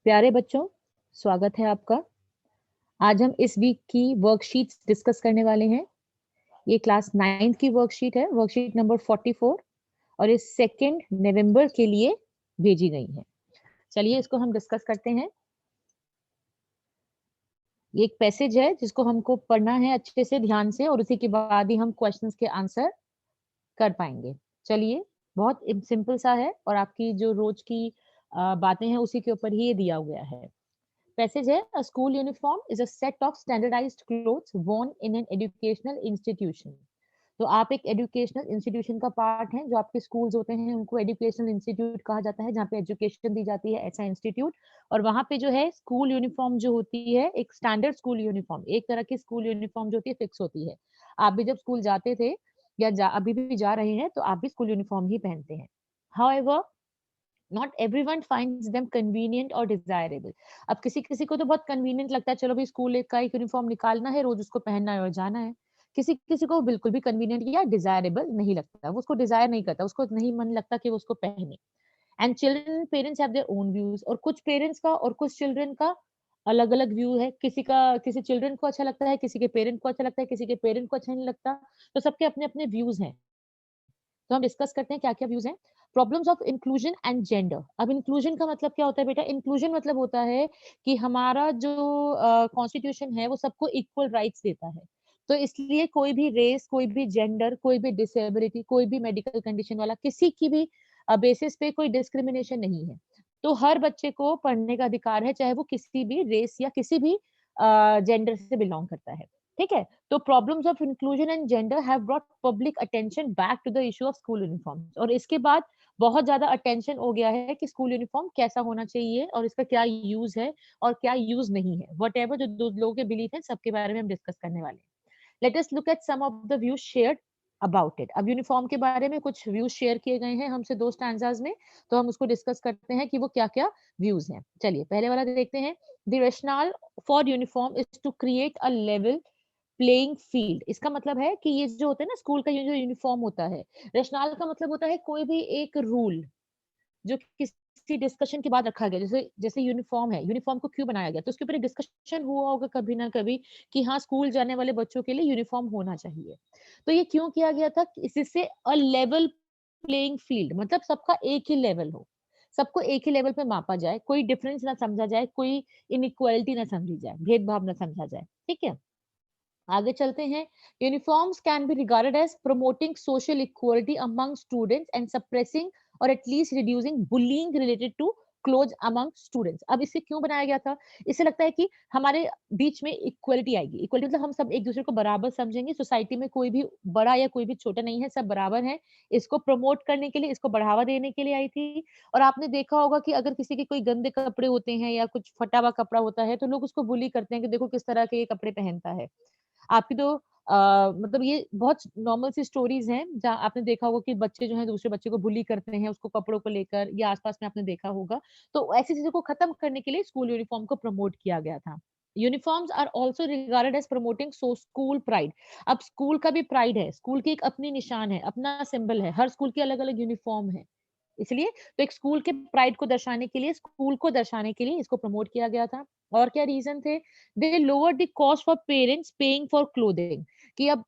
प्यारे बच्चों, स्वागत है आपका। आज हम इस वीक की वर्कशीट्स डिस्कस करने वाले हैं। ये क्लास 9th की वर्कशीट है, वर्कशीट नंबर 44 और ये 2 नवंबर के लिए भेजी गई है। चलिए इसको हम डिस्कस करते हैं। ये एक पैसेज है जिसको हमको पढ़ना है अच्छे से ध्यान से और उसी के बाद ही हम क्वेश्चंस के आंसर कर पाएंगे। चलिए, बहुत सिंपल सा है और आपकी जो रोज की बातें हैं उसी के ऊपर ही ये दिया गया है। पैसेज है, a school uniform is a set of standardized clothes worn in an educational institution। तो आप एक एजुकेशनल इंस्टीट्यूशन का पार्ट हैं। जो आपके स्कूल्स होते हैं उनको एजुकेशनल इंस्टीट्यूट कहा जाता है, जहाँ पे एजुकेशन दी जाती है, ऐसा इंस्टीट्यूट। और वहाँ पे जो है स्कूल यूनिफॉर्म जो होती है, एक स्टैंडर्ड स्कूल यूनिफॉर्म, एक तरह की स्कूल यूनिफॉर्म जो होती है फिक्स होती है। आप भी जब स्कूल जाते थे या अभी भी जा रहे हैं तो आप भी स्कूल यूनिफॉर्म ही पहनते हैं। However, not everyone finds them convenient और डिजायरेबल। अब किसी किसी को तो बहुत कन्वीनियंट लगता है, चलो भाई स्कूल एक का एक यूनिफॉर्म निकालना है, रोज उसको पहनना है और जाना है। किसी किसी को बिल्कुल भी कन्वीनियंट या डिजायरेबल नहीं लगता, वो उसको डिजायर नहीं करता, उसको नहीं मन लगता कि वो उसको पहने। And children parents have their own views, और कुछ पेरेंट्स का और कुछ चिल्ड्रन का अलग अलग व्यू है। किसी का, किसी चिल्ड्रन को अच्छा लगता है, किसी के पेरेंट को अच्छा लगता है, किसी के पेरेंट को अच्छा नहीं लगता। तो सबके अपने अपने व्यूज हैं। तो हम डिस्कस करते हैं क्या क्या व्यूज हैं। Problems of inclusion and gender. अब इंक्लूजन का मतलब क्या होता है बेटा? इंक्लूजन मतलब होता है कि हमारा जो कॉन्स्टिट्यूशन है वो सबको इक्वल राइट्स देता है। तो इसलिए कोई भी रेस, कोई भी जेंडर, कोई भी डिसेबिलिटी, कोई भी मेडिकल कंडीशन वाला, किसी की भी बेसिस पे कोई डिस्क्रिमिनेशन नहीं है। तो हर बच्चे को पढ़ने का अधिकार है, चाहे वो किसी भी रेस या किसी भी जेंडर से बिलोंग करता है। ठीक है। तो problems of inclusion and gender have brought public attention back to the issue of school uniform. और इसके बाद बहुत ज्यादा अटेंशन हो गया है कि स्कूल यूनिफॉर्म कैसा होना चाहिए और इसका क्या यूज है और क्या यूज नहीं है। वट एवर जो दो लोगों के बिलीफ है, सबके बारे में हम डिस्कस करने वाले हैं। Let us look at some of the views shared about it. अब यूनिफॉर्म के बारे में कुछ व्यूज शेयर किए गए हैं हमसे दो स्टैंजाज में, तो हम उसको डिस्कस करते हैं कि वो क्या क्या व्यूज हैं। चलिए पहले वाला देखते हैं। The rationale for uniform is to create a level playing field. इसका मतलब है कि ये जो होता है ना स्कूल का, ये जो यूनिफॉर्म होता है, रचनाल का मतलब होता है कोई भी एक रूल जो किसी डिस्कशन के बाद रखा गया। जैसे जैसे यूनिफॉर्म है, यूनिफॉर्म को क्यों बनाया गया, तो उसके ऊपर एक डिस्कशन हुआ होगा कभी ना कभी कि हाँ स्कूल जाने वाले बच्चों के लिए यूनिफॉर्म होना चाहिए। तो ये क्यों किया गया था? इससे अ लेवल प्लेइंग फील्ड, मतलब सबका एक ही लेवल हो, सबको एक ही लेवल पे मापा जाए, कोई डिफरेंस ना समझा जाए, कोई इनइक्वालिटी ना समझी जाए, भेदभाव ना समझा जाए। ठीक है, आगे चलते हैं। Uniforms can be regarded as promoting social equality among students and suppressing और at least reducing bullying related to close among students. अब इसे क्यों बनाया गया था? इससे लगता है कि हमारे बीच में इक्वालिटी आएगी। इक्वालिटी मतलब हम सब एक दूसरे को बराबर समझेंगे, सोसाइटी में कोई भी बड़ा या कोई भी छोटा नहीं है, सब बराबर हैं। इसको प्रमोट करने के लिए, इसको बढ़ावा देने के लिए आई थी। और आपने देखा होगा कि अगर किसी के कोई गंदे कपड़े होते हैं या कुछ फटा हुआ कपड़ा होता है तो लोग उसको बुली करते हैं कि देखो किस तरह के ये कपड़े पहनता है। आपकी तो मतलब ये बहुत नॉर्मल सी स्टोरीज हैं जहाँ आपने देखा होगा कि बच्चे जो हैं दूसरे बच्चे को बुली करते हैं उसको कपड़ों को लेकर, या आसपास में आपने देखा होगा। तो ऐसी चीजों को खत्म करने के लिए स्कूल यूनिफॉर्म को प्रमोट किया गया था। Uniforms are also regarded as promoting so school pride. अब स्कूल का भी प्राइड है, स्कूल की एक अपनी निशान है, अपना सिंबल है, हर स्कूल की अलग अलग यूनिफॉर्म है। इसलिए तो एक स्कूल के प्राइड को दर्शाने के लिए, स्कूल को दर्शाने के लिए इसको प्रमोट किया गया था। और क्या रीजन थे? They lower the cost for parents paying for clothing. कि अब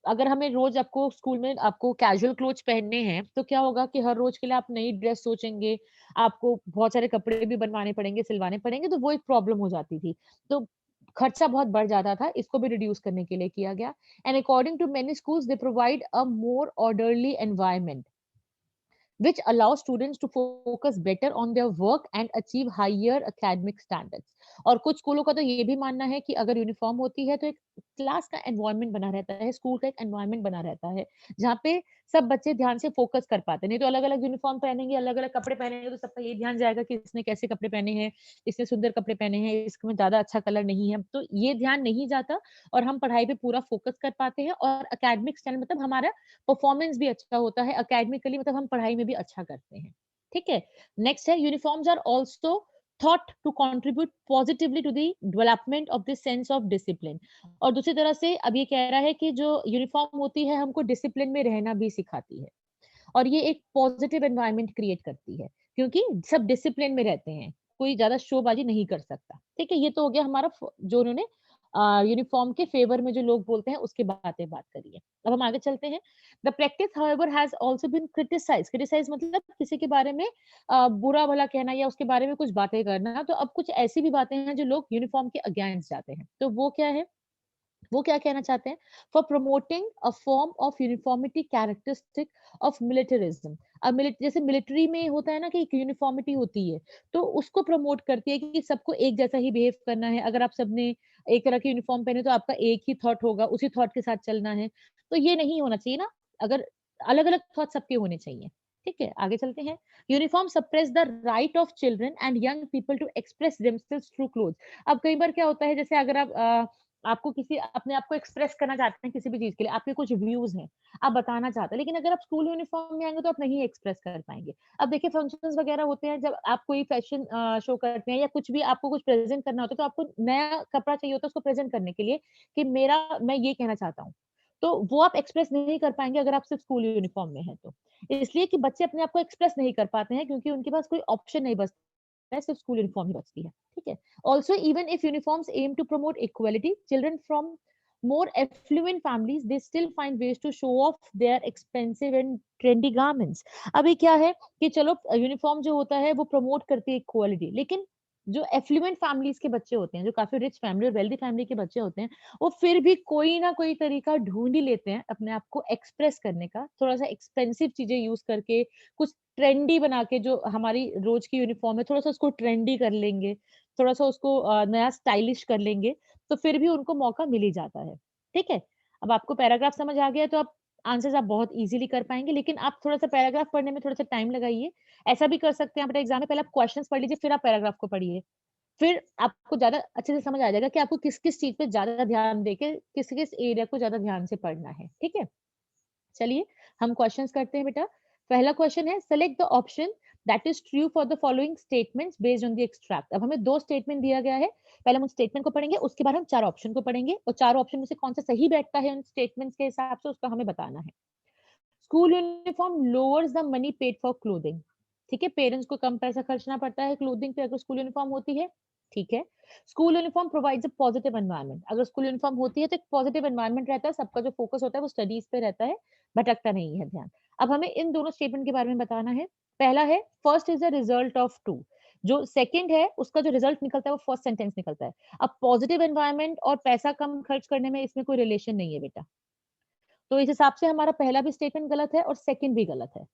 अगर हमें रोज आपको स्कूल में आपको कैजुअल क्लोथ्स पहनने हैं तो क्या होगा कि हर रोज के लिए आप नई ड्रेस सोचेंगे, आपको बहुत सारे कपड़े भी बनवाने पड़ेंगे, सिलवाने पड़ेंगे, तो वो एक प्रॉब्लम हो जाती थी। तो खर्चा बहुत बढ़ जाता था, इसको भी रिड्यूस करने के लिए किया गया। And according to many schools they provide a more orderly environment which allow students to focus better on their work and achieve higher academic standards। और कुछ स्कूलों का तो ये भी मानना है कि अगर यूनिफॉर्म होती है तो एक क्लास का एनवायरनमेंट बना रहता है, स्कूल का एक एनवायरनमेंट बना रहता है जहाँ पे सब बच्चे ध्यान से फोकस कर पाते हैं। नहीं तो अलग अलग यूनिफॉर्म पहनेंगे, अलग अलग कपड़े पहनेंगे तो सबका ये ध्यान जाएगा कि इसने कैसे कपड़े पहने हैं, इसने सुंदर कपड़े पहने हैं, इसमें ज्यादा अच्छा कलर नहीं है, तो ये ध्यान नहीं जाता और हम पढ़ाई पे पूरा फोकस कर पाते हैं। और अकेडमिक स्टैंड मतलब हमारा परफॉर्मेंस भी अच्छा होता है एकेडमिकली, मतलब हम पढ़ाई में भी अच्छा करते हैं। ठीक है। नेक्स्ट है, uniforms are also thought to contribute positively to the development of the sense of discipline. और दूसरी तरह से अब ये कह रहा है कि जो यूनिफॉर्म होती है हमको डिसिप्लिन में रहना भी सिखाती है और ये एक पॉजिटिव एनवायरनमेंट क्रिएट करती है क्योंकि सब डिसिप्लिन में रहते हैं। कोई ज्यादा शोबाजी नहीं कर सकता। ठीक है, ये तो हो गया हमारा जो उन्होंने यूनिफॉर्म के फेवर में जो लोग बोलते हैं उसकी बात करी है। अब हम आगे चलते हैं। The practice however has also been criticised. Criticise मतलब किसी के बारे में बुरा भला कहना या उसके बारे में कुछ बातें करना। तो अब कुछ ऐसी भी बातें हैं जो लोग यूनिफॉर्म के अगेंस्ट जाते हैं। तो वो क्या है? वो क्या कहना चाहते हैं? For promoting a form of uniformity characteristic of militarism. अब जैसे मिलिट्री में होता है ना कि एक यूनिफॉर्मिटी होती है, तो उसको प्रमोट करती है कि सबको एक जैसा ही बिहेव करना है। अगर आप सबने एक तरह की यूनिफॉर्म पहने तो आपका एक ही थॉट होगा, उसी थॉट के साथ चलना है। तो ये नहीं होना चाहिए ना, अगर अलग-अलग थॉट सबके होने चाहिए। ठीक है, आगे चलते हैं। Uniform suppress the right of children and young people to express themselves through clothes. अब कई बार क्या होता है, जैसे अगर आपको किसी अपने आप को एक्सप्रेस करना चाहते हैं किसी भी चीज़ के लिए, आपके कुछ व्यूज़ हैं, आप बताना चाहते हैं, लेकिन अगर आप स्कूल यूनिफ़ॉर्म में आएँगे तो आप नहीं एक्सप्रेस कर पाएँगे। अब देखिए फंक्शंस वगैरह होते हैं, जब आप कोई फैशन शो करते हैं या कुछ भी आपको कुछ प्रेज़ेंट करना होता है, तो आपको नया कपड़ा चाहिए होता है उसको प्रेज़ेंट करने के लिए कि मैं ये कहना चाहता हूँ। तो वो आप एक्सप्रेस नहीं कर पाएँगे अगर आप सिर्फ़ स्कूल यूनिफ़ॉर्म में हैं तो। इसलिए कि बच्चे अपने आप को एक्सप्रेस नहीं कर पाते हैं क्योंकि उनके पास कोई ऑप्शन नहीं बचता है, सिर्फ़ स्कूल यूनिफ़ॉर्म ही बचती है। ठीक है? Also, even if uniforms aim to promote equality, children from more affluent families they still find ways to show off their expensive and trendy garments. अभी क्या है कि चलो यूनिफॉर्म जो होता है वो प्रमोट करती है इक्वालिटी, लेकिन जो एफ्लुएंट फैमिलीज के बच्चे होते हैं, जो काफी रिच फैमिली और वेल्दी फैमिली के बच्चे होते हैं, वो फिर भी कोई ना कोई तरीका ढूंढ ही लेते हैं अपने आप को एक्सप्रेस करने का, थोड़ा सा एक्सपेंसिव चीजें यूज करके, कुछ ट्रेंडी बना के, जो हमारी रोज की यूनिफॉर्म है थोड़ा सा उसको ट्रेंडी कर लेंगे, थोड़ा-सा उसको नया स्टाइलिश कर लेंगे, तो फिर भी उनको मौका मिल ही जाता है। ठीक है? अब आपको पैराग्राफ समझ आ गया तो आप आंसर्स आप बहुत ईज़िली कर पाएँगे, लेकिन आप थोड़ा-सा पैराग्राफ पढ़ने में थोड़ा-सा टाइम लगाइए। ऐसा भी कर सकते हैं आप अपने एग्ज़ाम में पहले आप क्वेश्चन्स पढ़ लीजिए, फिर आप पैराग्राफ को पढ़िए। फिर आपको ज़्यादा अच्छे से समझ आ जाएगा कि आपको किस-किस चीज़ पे ज़्यादा ध्यान देके, किस-किस एरिया को ज़्यादा ध्यान से पढ़ना है। ठीक है? चलिए, हम क्वेश्चंस करते हैं बेटा। पहला क्वेश्चन है, select the option that is true for the following statements based on the extract. अब हमें 2 स्टेटमेंट दिया गया है। पहले हम उस स्टेटमेंट को पढ़ेंगे, उसके बाद हम 4 ऑप्शन को पढ़ेंगे और 4 ऑप्शन में से कौन सा सही बैठता है उन स्टेटमेंट्स के हिसाब से उसका हमें बताना है। School uniform lowers the money paid for clothing. ठीक है, पेरेंट्स को कम पैसा खर्चना पड़ता है क्लोथिंग पे अगर स्कूल यूनिफॉर्म होती है। ठीक है। School uniform provides a positive environment. अगर स्कूल यूनिफॉर्म होती है तो एक पॉजिटिव एनवायरनमेंट रहता है, सबका जो फोकस होता है वो स्टडीज पे रहता है, भटकता नहीं है ध्यान। अब हमें इन दोनों स्टेटमेंट के बारे में बताना है। पहला है, first is the result of two. जो सेकंड है उसका जो रिजल्ट निकलता है वो फर्स्ट सेंटेंस निकलता है। अब पॉजिटिव एनवायरनमेंट और पैसा कम खर्च करने में इसमें कोई रिलेशन नहीं है बेटा। तो इस हिसाब से हमारा पहला भी स्टेटमेंट गलत है और सेकंड भी गलत है।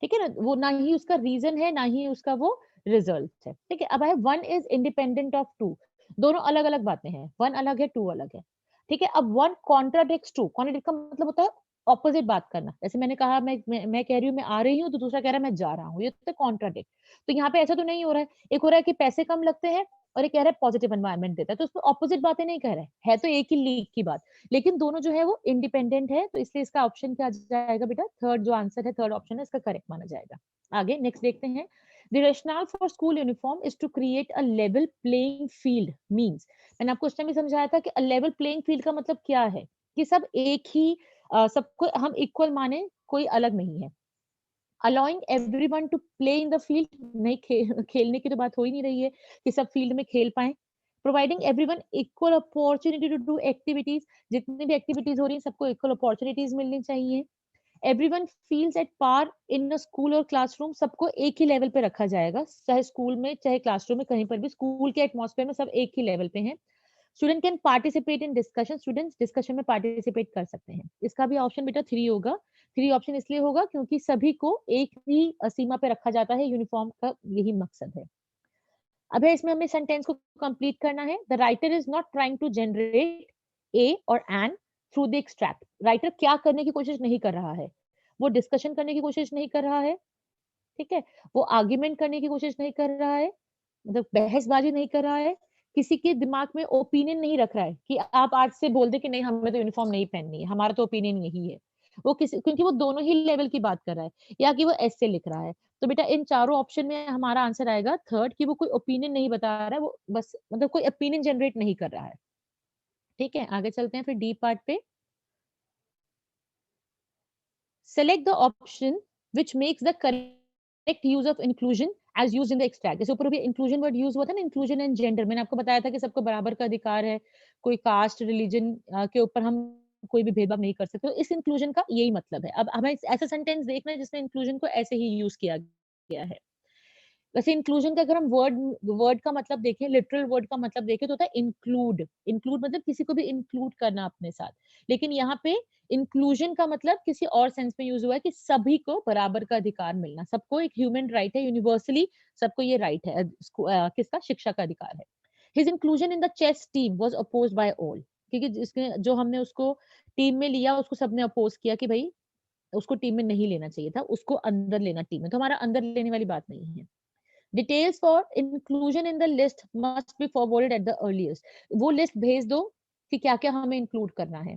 ठीक है ना? वो ना ही उसका रीज़न है, ना ही उसका वो रिज़ल्ट है। ठीक है? अब है, one is independent of two. दोनों अलग-अलग बातें हैं। वन अलग है, टू अलग है। ठीक है? अब वन कॉन्ट्राडिक्ट्स टू। कॉन्ट्रडिक्ट का मतलब होता है ऑपोज़िट बात करना। जैसे मैंने कहा, मैं कह रही हूँ मैं आ रही हूँ, तो दूसरा कह रहा है मैं जा रहा हूँ। ये होता है कॉन्ट्राडिक्ट। तो यहाँ पे ऐसा तो नहीं हो रहा है। एक हो रहा है कि पैसे कम लगते हैं और एक कह रहा है पॉजिटिव एनवायरनमेंट देता है। तो उसमें ऑपोज़िट बातें नहीं कह रहा है। है तो एक ही लीग की बात। लेकिन दोनों जो है वो इंडिपेंडेंट है, तो इसलिए इसका ऑप्शन क्या जाएगा बेटा? थर्ड जो आंसर है, थर्ड ऑप्शन है, इसका करेक्ट माना जाएगा। आगे नेक्स्ट देखते हैं। The rationale for school uniform is to create a level playing field means. मैंने आपको उस टाइम भी समझाया था कि अ लेवल प्लेइंग फील्ड का मतलब क्या है, कि सब एक ही सबको हम इक्वल माने, कोई अलग नहीं है। Allowing everyone to play in the field, नहीं खेलने की तो बात हो ही नहीं रही है कि सब फील्ड में खेल पाएं। Providing everyone equal opportunity to do activities, जितनी भी एक्टिविटीज हो रही हैं सबको इक्वल अपॉर्चुनिटीज मिलनी चाहिए। Everyone feels at par in a school और क्लासरूम, सबको एक ही लेवल पे रखा जाएगा, चाहे स्कूल में चाहे क्लासरूम में, कहीं पर भी स्कूल के एटमॉस्फेयर में सब एक ही लेवल पे हैं। Student can participate in discussion, students discussion में पार्टिसिपेट कर सकते हैं। इसका भी ऑप्शन बेटा थ्री होगा। थ्री ऑप्शन इसलिए होगा क्योंकि सभी को एक ही सीमा पे रखा जाता है, यूनिफॉर्म का यही मकसद है। अब है, इसमें हमें सेंटेंस को कंप्लीट करना है। The writer is not trying to generate a और an through the extract. Writer क्या करने की कोशिश नहीं कर रहा है? वो डिस्कशन करने की कोशिश नहीं कर रहा है। ठीक है? वो आर्ग्यूमेंट करने की कोशिश नहीं कर रहा है, मतलब बहसबाजी नहीं कर रहा है, किसी के दिमाग में ओपिनियन नहीं रख रहा है कि आप आज से बोल दें कि नहीं हमें तो यूनिफॉर्म नहीं पहननी है, हमारा तो ओपिनियन यही है। वो किसी, क्योंकि वो दोनों ही लेवल की बात कर रहा है या कि वो ऐसे लिख रहा है। तो बेटा इन चारों ऑप्शन में हमारा आंसर आएगा थर्ड, कि वो कोई ओपिनियन नहीं बता रहा है, वो बस मतलब कोई ओपिनियन जनरेट नहीं कर रहा है। ठीक है? आगे चलते हैं फिर डी पार्ट पे। Select the option which makes the correct use of inclusion as used in the extract. जैसे ऊपर भी इंक्लूजन वर्ड यूज हुआ था ना, इंक्लूजन एंड जेंडर, मैंने आपको बताया था कि सबको बराबर का अधिकार है, कोई कास्ट रिलीजन के ऊपर हम कोई भी भेदभाव नहीं कर सकते। तो इस इंक्लूजन का यही मतलब है। अब हमें ऐसा सेंटेंस देखना है जिसमें इंक्लूजन को ऐसे ही यूज किया गया है। वैसे इंक्लूजन का अगर हम वर्ड वर्ड का मतलब देखें, लिटरल वर्ड का मतलब देखें तो होता है इंक्लूड। इंक्लूड मतलब किसी को भी इंक्लूड करना अपने साथ। लेकिन यहाँ पे इंक्लूजन का मतलब किसी और सेंस में यूज हुआ है कि सभी को बराबर का अधिकार मिलना। सबको एक ह्यूमन राइट है, यूनिवर्सली सबको ये राइट है। किसका? शिक्षा का अधिकार है। His inclusion in the chess team was opposed by all. क्योंकि जिसने जो हमने उसको टीम में लिया, उसको सबने अपोज किया कि भाई उसको टीम में नहीं लेना चाहिए था, उसको अंदर लेना टीम में। तो हमारा अंदर लेने वाली बात नहीं है। Details for inclusion in the list must be forwarded at the earliest. वो लिस्ट भेज दो कि क्या-क्या हमें इंक्लूड करना है।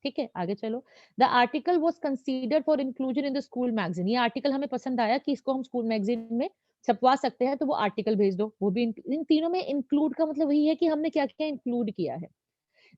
ठीक है, आगे चलो। The article was considered for inclusion in the school magazine. ये आर्टिकल हमें पसंद आया कि इसको हम स्कूल मैगज़ीन में छपवा सकते हैं, तो वो आर्टिकल भेज दो। वो भी इन तीनों में इंक्लूड का मतलब वही है कि हमने क्या-क्या इंक्लूड किया है।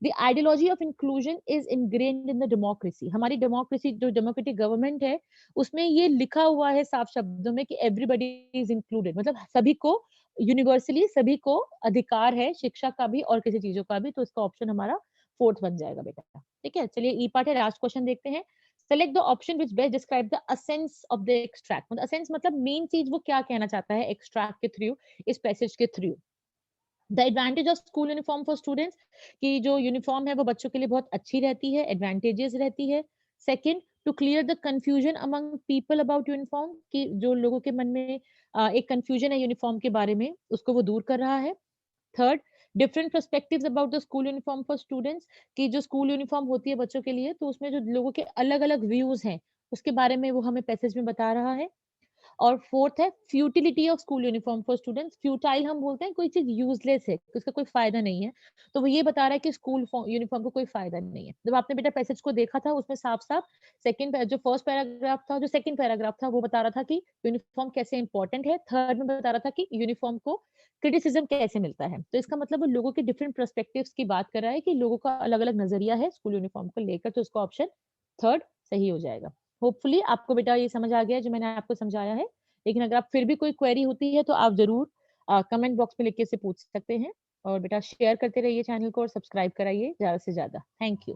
The ideology of inclusion is ingrained in the democracy. हमारी डेमोक्रेसी जो डेमोक्रेटिक गवर्नमेंट है, उसमें ये लिखा हुआ है साफ शब्दों में कि एवरीबॉडी इज इंक्लूडेड, मतलब सभी को यूनिवर्सली सभी को अधिकार है शिक्षा का भी और किसी चीजों का भी। तो इसका ऑप्शन हमारा फोर्थ बन जाएगा बेटा। ठीक है, चलिए ई पार्ट है, लास्ट क्वेश्चन देखते हैं। Select the option which best describe the असेंस of the extract. मतलब असेंस मतलब मेन चीज वो क्या कहना चाहता है एक्सट्रैक्ट के थ्रू, इस पैसेज के through. The advantage of school uniform for students, कि जो यूनिफॉर्म है वो बच्चों के लिए बहुत अच्छी रहती है, एडवांटेजेस रहती है। Second, to clear the confusion among people about uniform, कि जो लोगों के मन में एक कंफ्यूजन है यूनिफॉर्म के बारे में, उसको वो दूर कर रहा है। Third, different perspectives about the school uniform for students, कि जो स्कूल यूनिफॉर्म होती है बच्चों के लिए, तो उसमें जो लोगों के अलग अलग व्यूज हैं उसके बारे में वो हमें पैसेज में बता रहा है। और फोर्थ है futility of school uniform for students. Futile हम बोलते हैं कोई चीज यूजलेस है, उसका कोई फायदा नहीं है, तो वो ये बता रहा है कि स्कूल यूनिफॉर्म को कोई फायदा नहीं है। जब आपने बेटा पैसेज को देखा था उसमें साफ साफ सेकंड जो फर्स्ट पैराग्राफ था, जो सेकंड पैराग्राफ था, वो बता रहा था कि यूनिफॉर्म कैसे इंपॉर्टेंट है। थर्ड में बता रहा था कि यूनिफॉर्म को क्रिटिसिज्म कैसे मिलता है। तो इसका मतलब वो लोगों के डिफरेंट पर्सपेक्टिव्स की बात कर रहा है कि लोगों का अलग अलग नजरिया है स्कूल यूनिफॉर्म को लेकर। तो उसका ऑप्शन थर्ड सही हो जाएगा। होपफुली आपको बेटा ये समझ आ गया जो मैंने आपको समझाया है। लेकिन अगर आप फिर भी कोई क्वेरी होती है तो आप ज़रूर कमेंट बॉक्स में लिख के इसे पूछ सकते हैं। और बेटा शेयर करते रहिए चैनल को और सब्सक्राइब कराइए ज़्यादा से ज़्यादा। Thank you.